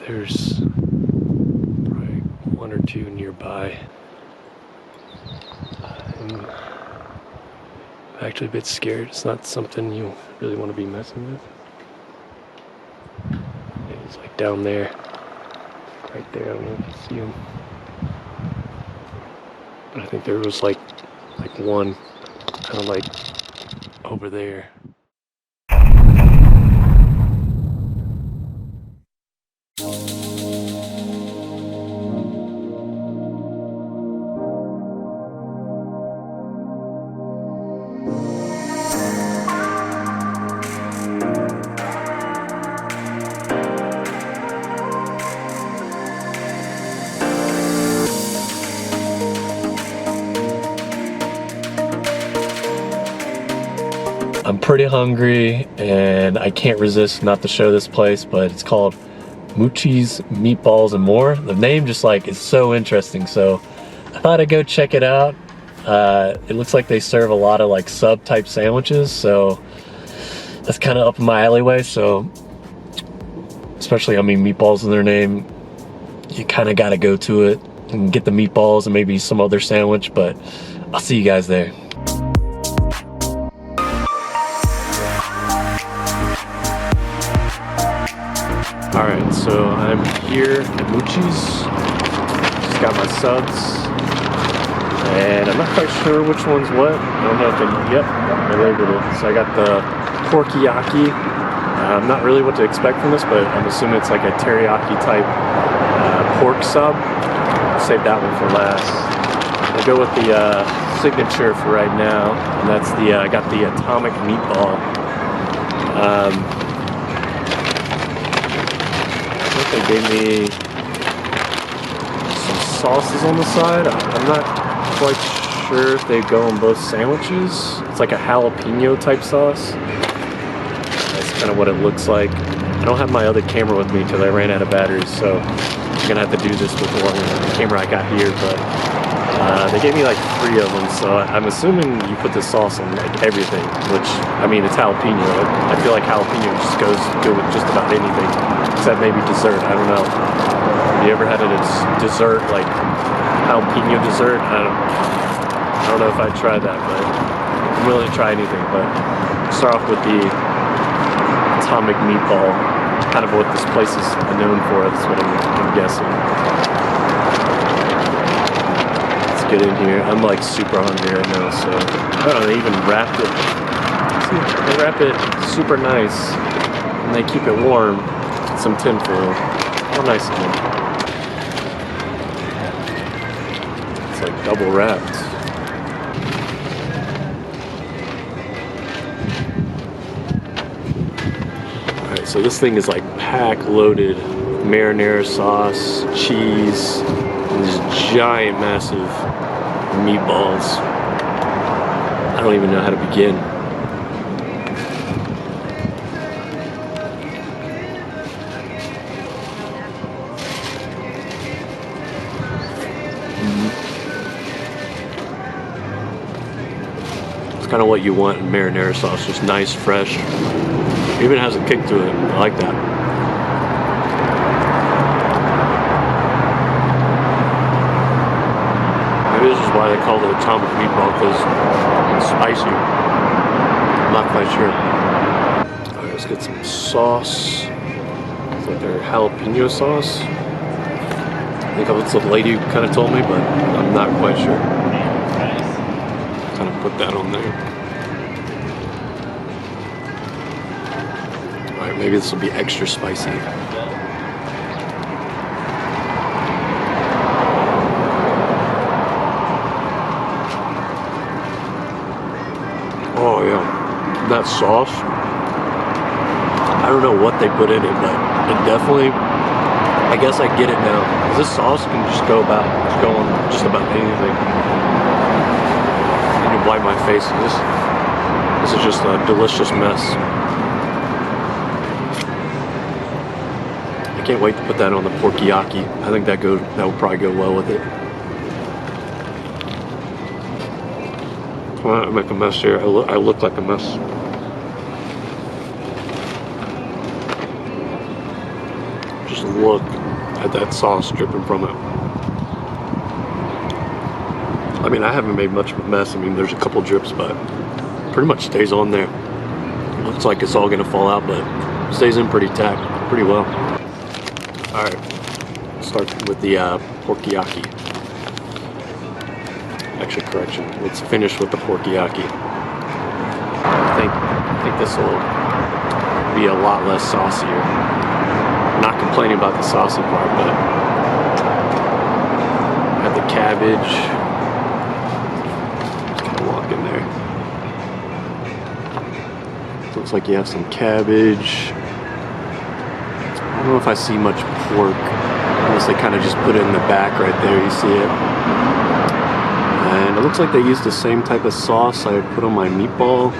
There's probably one or two nearby. I'm actually a bit scared. It's not something you really want to be messing with. It's like down there. Right there, I don't know if you see him. But I think there was like one kind of like over there. I'm pretty hungry and I can't resist not to show this place, but it's called Moochies, Meatballs, and More. The name just like is so interesting, so I thought I'd go check it out. It looks like they serve a lot of like sub type sandwiches, so that's kind of up in my alleyway. So especially, I mean, meatballs in their name, you kind of got to go to it and get the meatballs and maybe some other sandwich, but I'll see you guys there. Alright, so I'm here at Moochies. Just got my subs. And I'm not quite sure which one's what. I don't know if I labeled it. So I got the porkiyaki. I'm not really what to expect from this, but I'm assuming it's like a teriyaki type pork sub. I'll save that one for last. I'll go with the signature for right now. And that's I got the atomic meatball. They gave me some sauces on the side. I'm not quite sure if they go on both sandwiches. It's like a jalapeno type sauce. That's kind of what it looks like. I don't have my other camera with me because I ran out of batteries, so I'm gonna have to do this with the camera I got here. But they gave me like 3 of them, so I'm assuming you put the sauce on like everything, which, I mean, it's jalapeno. I feel like jalapeno just goes good with just about anything, except maybe dessert. I don't know. Have you ever had a dessert, like jalapeno dessert? I don't know if I'd try that, but I'm willing to try anything. But start off with the atomic meatball, kind of what this place is known for. That's what I'm guessing. Get in here. I'm like super hungry right now, so I don't know, they even wrapped it. See, they wrap it super nice and they keep it warm with some tin foil. How nice of them. It's like double wrapped. Alright, so this thing is like pack loaded marinara sauce, cheese, and this giant massive meatballs. I don't even know how to begin. It's kind of what you want in marinara sauce, just nice, fresh. It even has a kick to it. I like that. This is why they call it atomic meatball, because it's spicy. I'm not quite sure. Alright, let's get some sauce. It's like their jalapeno sauce. I think that's what the lady kind of told me, but I'm not quite sure. Kind of put that on there. Alright, maybe this will be extra spicy. Oh yeah, that sauce, I don't know what they put in it, but it definitely, I guess I get it now. This sauce can just go on just about anything. You can wipe my face. This is just a delicious mess. I can't wait to put that on the porkiyaki. I think that would probably go well with it. I make a mess here. I look like a mess. Just look at that sauce dripping from it. I mean, I haven't made much of a mess. I mean, there's a couple drips, but pretty much stays on there. Looks like it's all gonna fall out, but it stays in pretty well. All right, start with the porkiyaki. Actually, correction. Let's finish with the porkiyaki. I think this will be a lot less saucier. I'm not complaining about the saucy part, but got the cabbage. Just kind of walk in there. Looks like you have some cabbage. I don't know if I see much pork, unless they kind of just put it in the back right there. You see it. And it looks like they used the same type of sauce I put on my meatball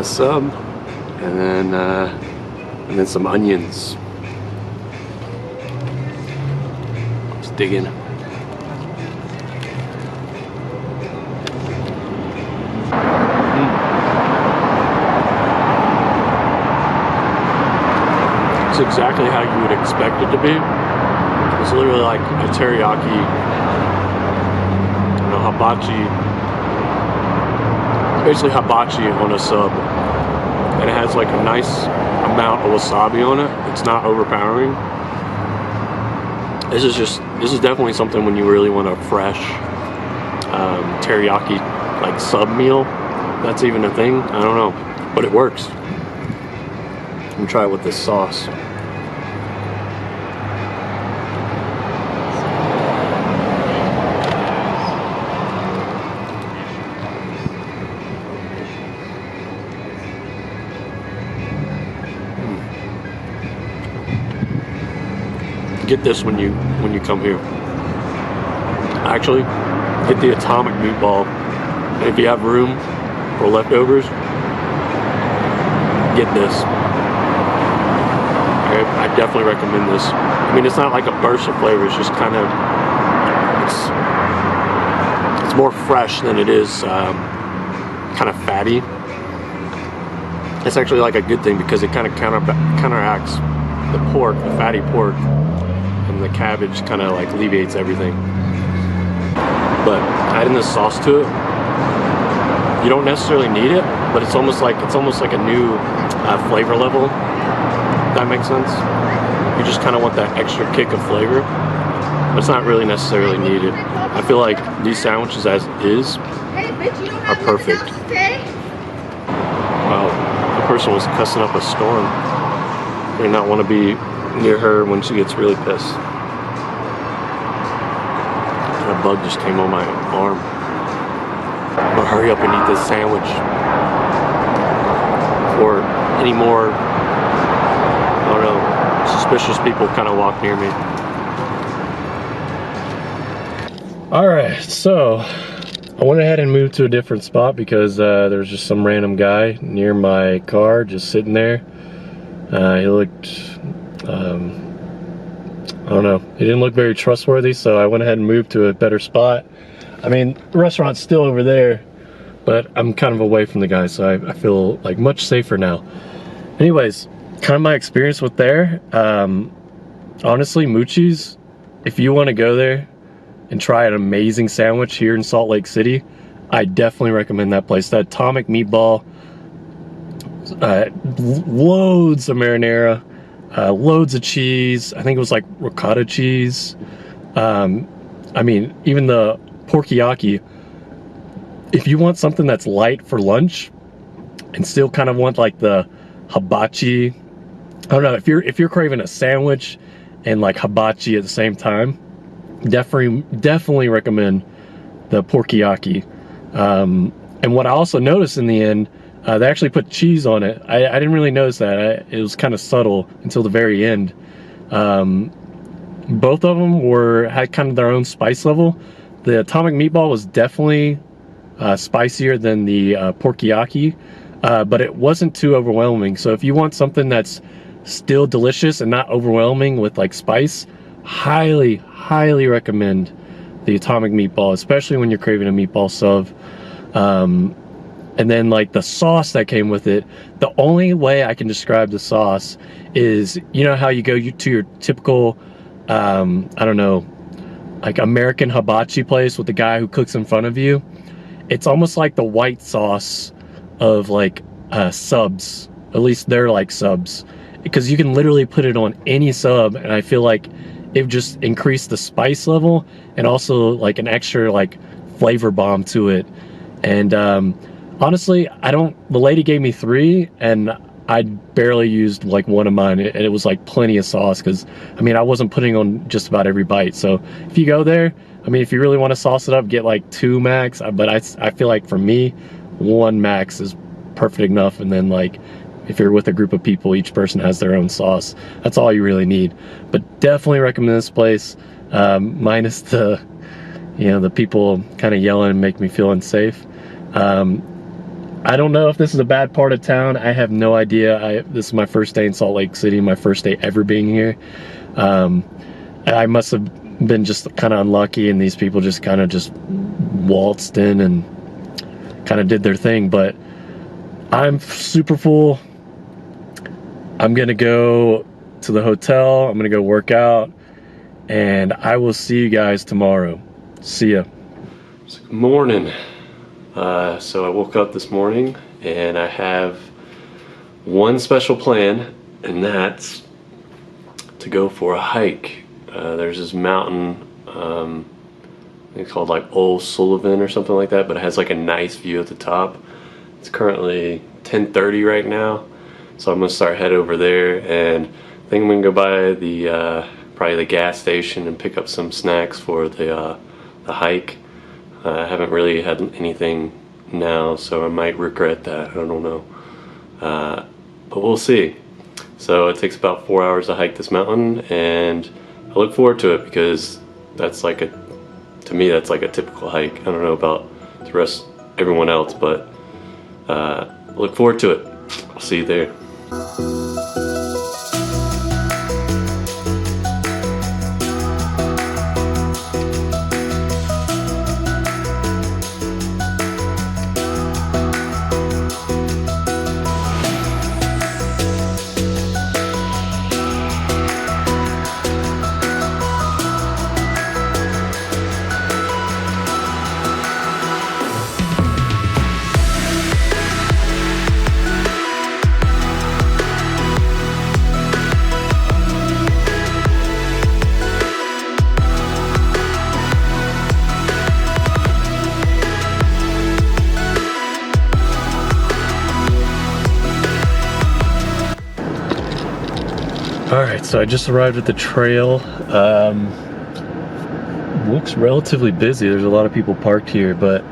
sub, and then some onions. Let's dig in. It's exactly how you would expect it to be. It's literally like a teriyaki, hibachi, basically hibachi on a sub, and it has like a nice amount of wasabi on it. It's not overpowering. This is definitely something when you really want a fresh teriyaki like sub meal. That's even a thing. I don't know, but it works. Let me try it with this sauce. Get this when you come here. Actually, get the atomic meatball. And if you have room or leftovers, get this. Okay, I definitely recommend this. I mean, it's not like a burst of flavor. It's just kind of it's more fresh than it is kind of fatty. It's actually like a good thing because it kind of counteracts the pork, the fatty pork. And the cabbage kind of like alleviates everything. But adding this sauce to it, you don't necessarily need it, but it's almost like a new flavor level. If that makes sense. You just kind of want that extra kick of flavor, but it's not really necessarily needed. I feel like these sandwiches as is are perfect. Wow, the person was cussing up a storm. They did not want to be near her when she gets really pissed. A bug just came on my arm. But hurry up and eat this sandwich. Or any more, I don't know, suspicious people kind of walk near me. Alright, so I went ahead and moved to a different spot because there was just some random guy near my car just sitting there. He looked I don't know, he didn't look very trustworthy, so I went ahead and moved to a better spot. I mean, the restaurant's still over there, but I'm kind of away from the guy, so I feel like much safer now. Anyways, kind of my experience with there, honestly, Moochies, if you want to go there and try an amazing sandwich here in Salt Lake City, I definitely recommend that place. That atomic meatball, loads of marinara, loads of cheese. I think it was like ricotta cheese. I mean, even the porkiyaki. If you want something that's light for lunch and still kind of want like the hibachi, I don't know, if you're craving a sandwich and like hibachi at the same time, definitely recommend the porkiyaki. And what I also noticed in the end, they actually put cheese on it. I didn't really notice that. It was kind of subtle until the very end. Both of them had kind of their own spice level. The atomic meatball was definitely spicier than the porkiyaki, but it wasn't too overwhelming. So if you want something that's still delicious and not overwhelming with like spice, highly recommend the atomic meatball, especially when you're craving a meatball sub. And then like the sauce that came with it, the only way I can describe the sauce is, you know how you go to your typical, I don't know, like American hibachi place with the guy who cooks in front of you? It's almost like the white sauce of like subs. At least they're like subs, because you can literally put it on any sub, and I feel like it would just increase the spice level and also like an extra like flavor bomb to it. And honestly, the lady gave me 3 and I barely used like one of mine, and it was like plenty of sauce, because I mean I wasn't putting on just about every bite. So if you go there, I mean if you really want to sauce it up, get like 2 max, but I feel like for me 1 max is perfect enough. And then like if you're with a group of people, each person has their own sauce. That's all you really need. But definitely recommend this place, minus the, you know, the people kind of yelling and make me feel unsafe. I don't know if this is a bad part of town. I have no idea. This is my first day in Salt Lake City, my first day ever being here. I must have been just kind of unlucky, and these people just kind of just waltzed in and kind of did their thing. But I'm super full. I'm gonna go to the hotel. I'm gonna go work out, and I will see you guys tomorrow. See ya. Good morning. So I woke up this morning and I have one special plan, and that's to go for a hike. There's this mountain, I think it's called like Old Sullivan or something like that, but it has like a nice view at the top. It's currently 10:30 right now, so I'm gonna start head over there, and I think I'm gonna go by the probably the gas station and pick up some snacks for the hike. I haven't really had anything now, so I might regret that. I don't know, but we'll see. So it takes about 4 hours to hike this mountain, and I look forward to it, because that's like to me that's like a typical hike. I don't know about everyone else, but look forward to it. I'll see you there. Alright, so I just arrived at the trail. Looks relatively busy. There's a lot of people parked here, but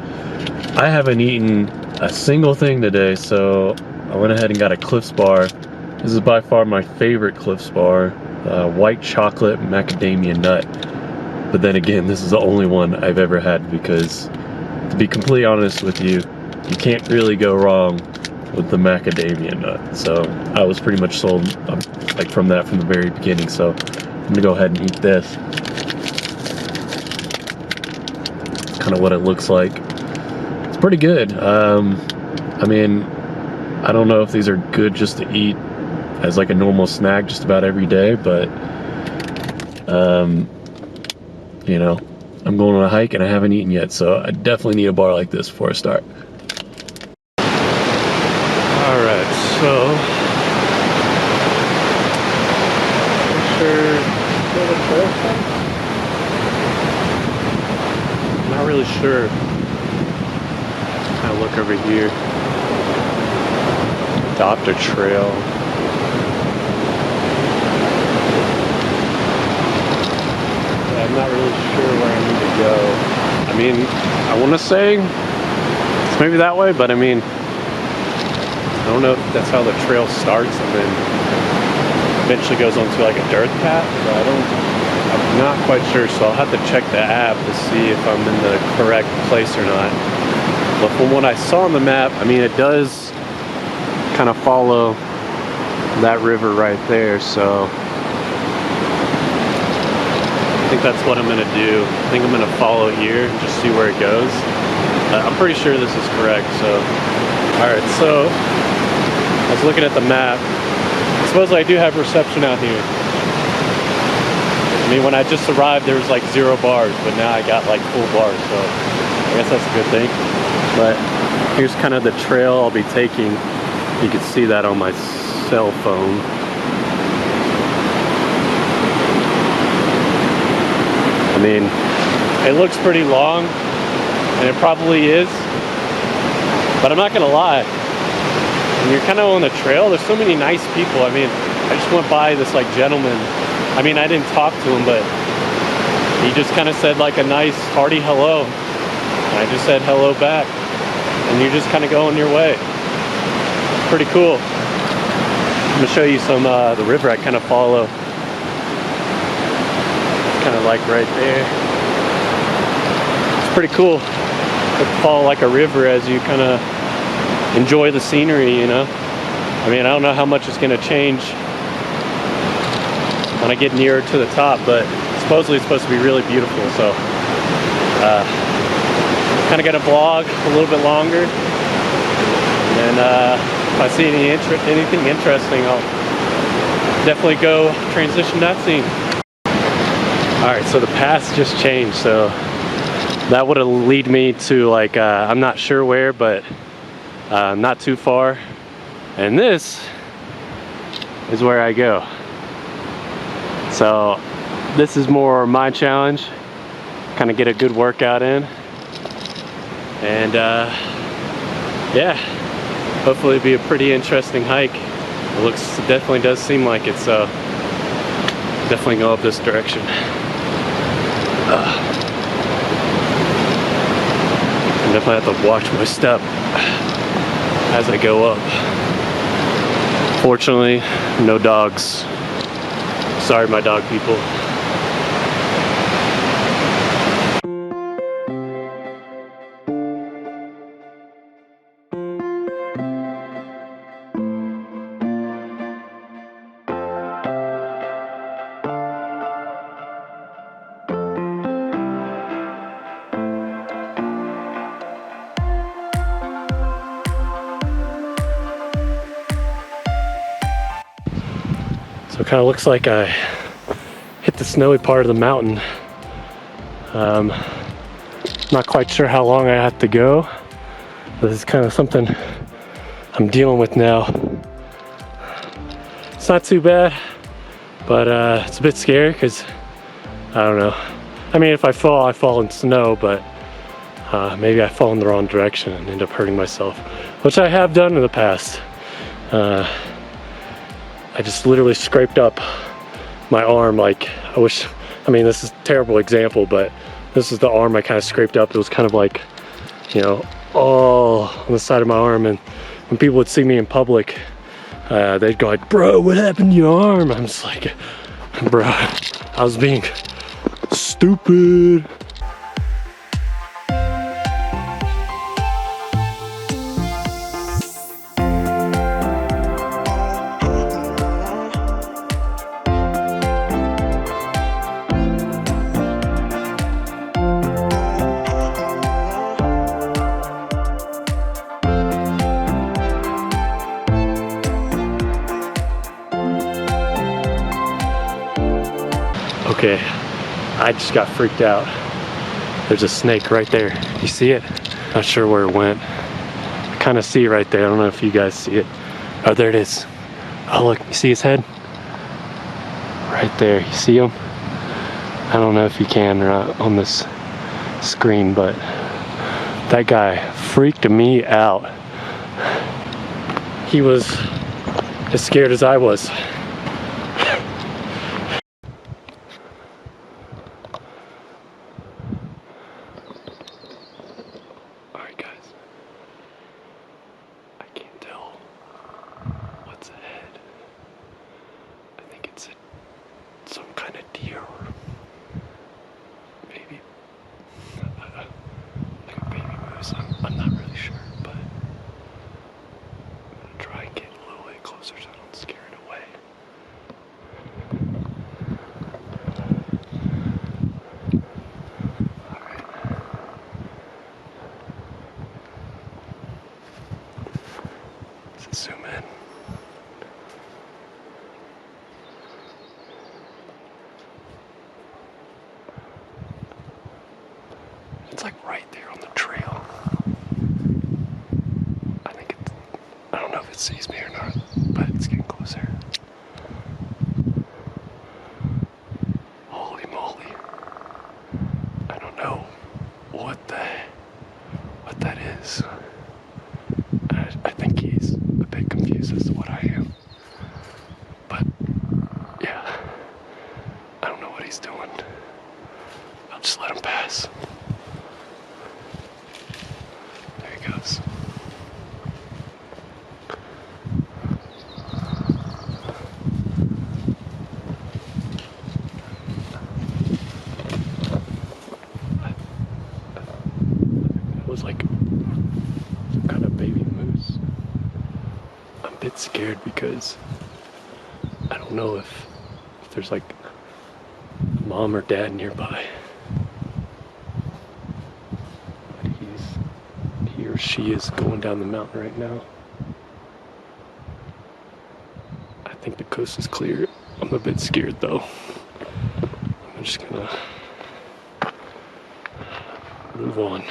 I haven't eaten a single thing today, so I went ahead and got a Cliffs bar. This is by far my favorite Cliffs bar, white chocolate macadamia nut. But then again, this is the only one I've ever had, because to be completely honest with you, you can't really go wrong with the macadamia nut. So I was pretty much sold like from the very beginning. So I'm gonna go ahead and eat this. It's kind of what it looks like. It's pretty good. I mean, I don't know if these are good just to eat as like a normal snack just about every day, but you know, I'm going on a hike and I haven't eaten yet, so I definitely need a bar like this before I start. Alright, so not really sure. Kind of look over here. Adopt a trail. I'm not really sure where I need to go. I mean, I want to say it's maybe that way, but I mean, I don't know if that's how the trail starts and then eventually goes onto like a dirt path. So I'm not quite sure, so I'll have to check the app to see if I'm in the correct place or not. But from what I saw on the map, I mean, it does kind of follow that river right there, so I think that's what I'm gonna do. I think I'm gonna follow here and just see where it goes. I'm pretty sure this is correct, so Alright, so I was looking at the map. Supposedly I do have reception out here. I mean, when I just arrived, there was like 0 bars, but now I got like full bars, so I guess that's a good thing. But here's kind of the trail I'll be taking. You can see that on my cell phone. I mean, it looks pretty long, and it probably is, but I'm not gonna lie. When you're kind of on the trail, there's so many nice people. I mean, I just went by this like gentleman. I mean, I didn't talk to him, but he just kind of said like a nice hearty hello. And I just said hello back. And you just kind of go on your way. Pretty cool. I'm gonna show you some, the river I kind of follow. Kind of like right there. It's pretty cool. To follow like a river as you kind of enjoy the scenery, you know? I mean, I don't know how much it's gonna change when I get nearer to the top, but supposedly it's supposed to be really beautiful, so kind of gonna vlog a little bit longer, and if I see anything interesting, I'll definitely go transition that scene. Alright, so the path just changed, so that would have lead me to like I'm not sure where, but not too far, and this is where I go. So this is more my challenge, kind of get a good workout in, and yeah, hopefully it'll be a pretty interesting hike. It definitely does seem like it, so definitely go up this direction. I definitely have to watch my step as I go up. Fortunately, no dogs. Sorry, my dog people. So it kind of looks like I hit the snowy part of the mountain. Not quite sure how long I have to go. This is kind of something I'm dealing with now. It's not too bad, but it's a bit scary because I don't know. I mean, if I fall in snow, but maybe I fall in the wrong direction and end up hurting myself, which I have done in the past. I just literally scraped up my arm. Like, I mean, this is a terrible example, but this is the arm I kind of scraped up. It was kind of like, you know, all on the side of my arm. And when people would see me in public, they'd go like, bro, what happened to your arm? I'm just like, bro, I was being stupid. Okay, I just got freaked out. There's a snake right there. You see it? Not sure where it went. I kind of see it right there. I don't know if you guys see it. Oh, there it is. Oh, look, you see his head? Right there, you see him? I don't know if you can or not on this screen, but that guy freaked me out. He was as scared as I was. Some kind of deer, or maybe like a baby moose. I'm not really sure, but I'm gonna try and get a little bit closer so I don't scare it away. Alright. It's like right there on the trail. I don't know if it sees me or not, but it's getting closer. Holy moly. I don't know what that is. I think he's a bit confused as to what I am. But yeah, I don't know what he's doing. I'll just let him pass. There he goes. It was like some kind of baby moose. I'm a bit scared because I don't know if there's like mom or dad nearby. But he or she is going down the mountain right now. I think the coast is clear. I'm a bit scared though. I'm just gonna move on.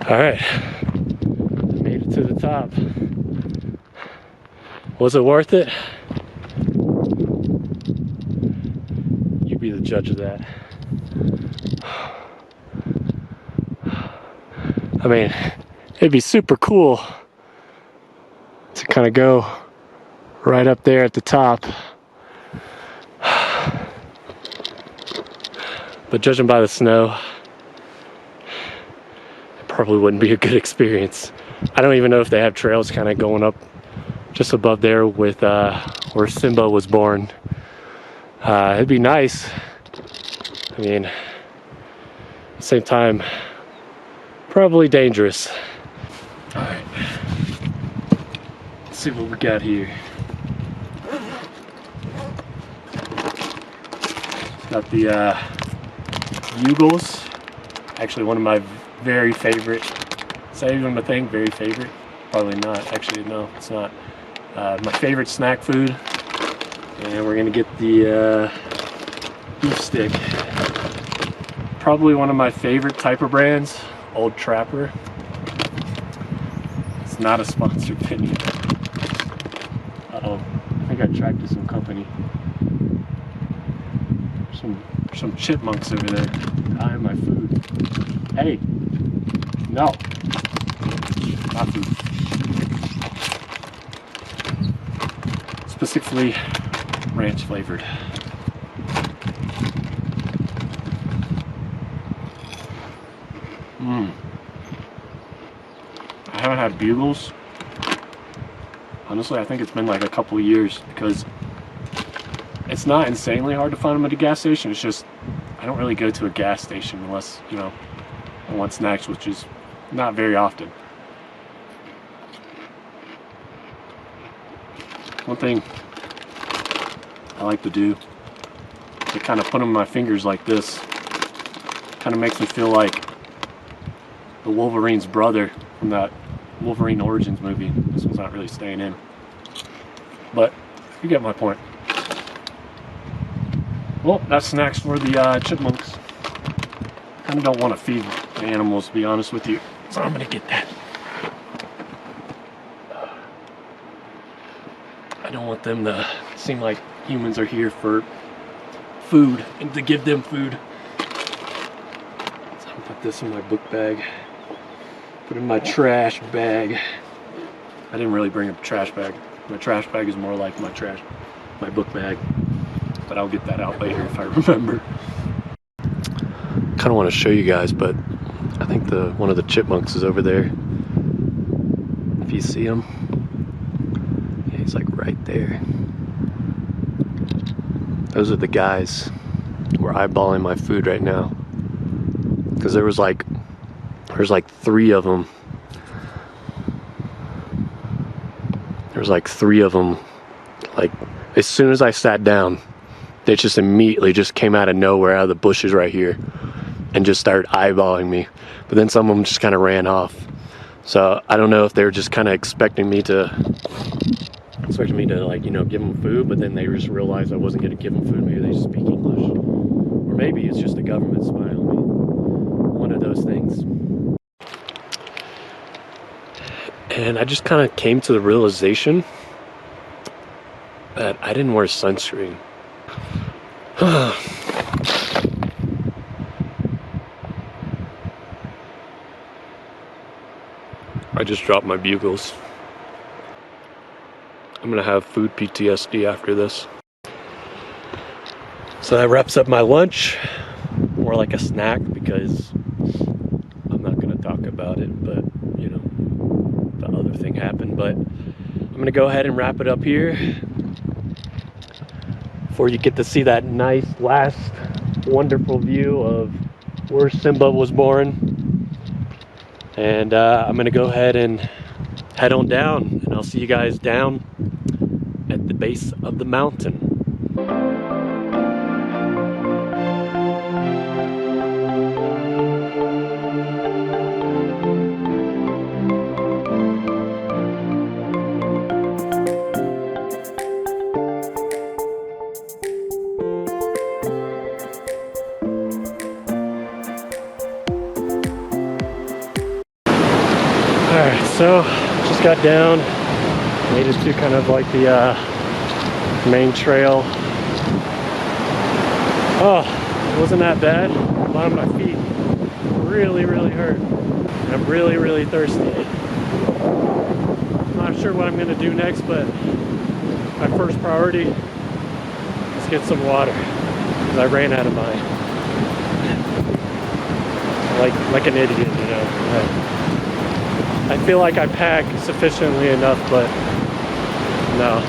All right, made it to the top. Was it worth it? You be the judge of that. I mean, it'd be super cool to kind of go right up there at the top. But judging by the snow, probably wouldn't be a good experience. I don't even know if they have trails kind of going up just above there with where Simba was born. It'd be nice. I mean, at the same time, probably dangerous. All right, let's see what we got here. Got the bugles. Actually, one of my very favorite. Is that even a thing? Very favorite? Probably not. Actually, no, it's not. My favorite snack food. And we're gonna get the beef stick. Probably one of my favorite type of brands, Old Trapper. It's not a sponsored video. Uh-oh, I think I tracked to some company. Some chipmunks over there eyeing my food. Hey, no, not food. Specifically ranch flavored. I haven't had bugles. Honestly, I think it's been like a couple of years because it's not insanely hard to find them at a gas station. It's just I don't really go to a gas station unless, you know, I want snacks, which is not very often. One thing I like to do to kind of put them in my fingers like this kind of makes me feel like the Wolverine's brother from that Wolverine Origins movie. This one's not really staying in, but you get my point. Well, that's snacks for the chipmunks. Kind of don't want to feed the animals, to be honest with you, so I'm gonna get that. I don't want them to seem like humans are here for food and to give them food. So I'm gonna put this in my book bag. Put in my trash bag. I didn't really bring a trash bag. My trash bag is more like my book bag. But I'll get that out later if I remember. Kind of want to show you guys, but I think one of the chipmunks is over there. If you see him, yeah, he's like right there. Those are the guys who are eyeballing my food right now. Because there's like 3 of them. There's like 3 of them Like, as soon as I sat down, they just immediately just came out of nowhere, out of the bushes right here, and just started eyeballing me. But then some of them just kind of ran off. So I don't know if they were just kind of expecting me to like, you know, give them food, but then they just realized I wasn't going to give them food. Maybe they just speak English, or maybe it's just the government spying on me. One of those things. And I just kind of came to the realization that I didn't wear sunscreen. I just dropped my bugles. I'm gonna have food PTSD after this. So that wraps up my lunch. More like a snack, because I'm not gonna talk about it, but you know, the other thing happened. But I'm gonna go ahead and wrap it up here before you get to see that nice last wonderful view of where Simba was born. And I'm gonna go ahead and head on down, and I'll see you guys down at the base of the mountain. Alright, so just got down, made it to kind of like the main trail. Oh, it wasn't that bad. A lot of my feet really hurt. And I'm really thirsty. I'm not sure what I'm gonna do next, but my first priority is get some water, because I ran out of mine. Like an idiot, you know. I feel like I pack sufficiently enough, but no.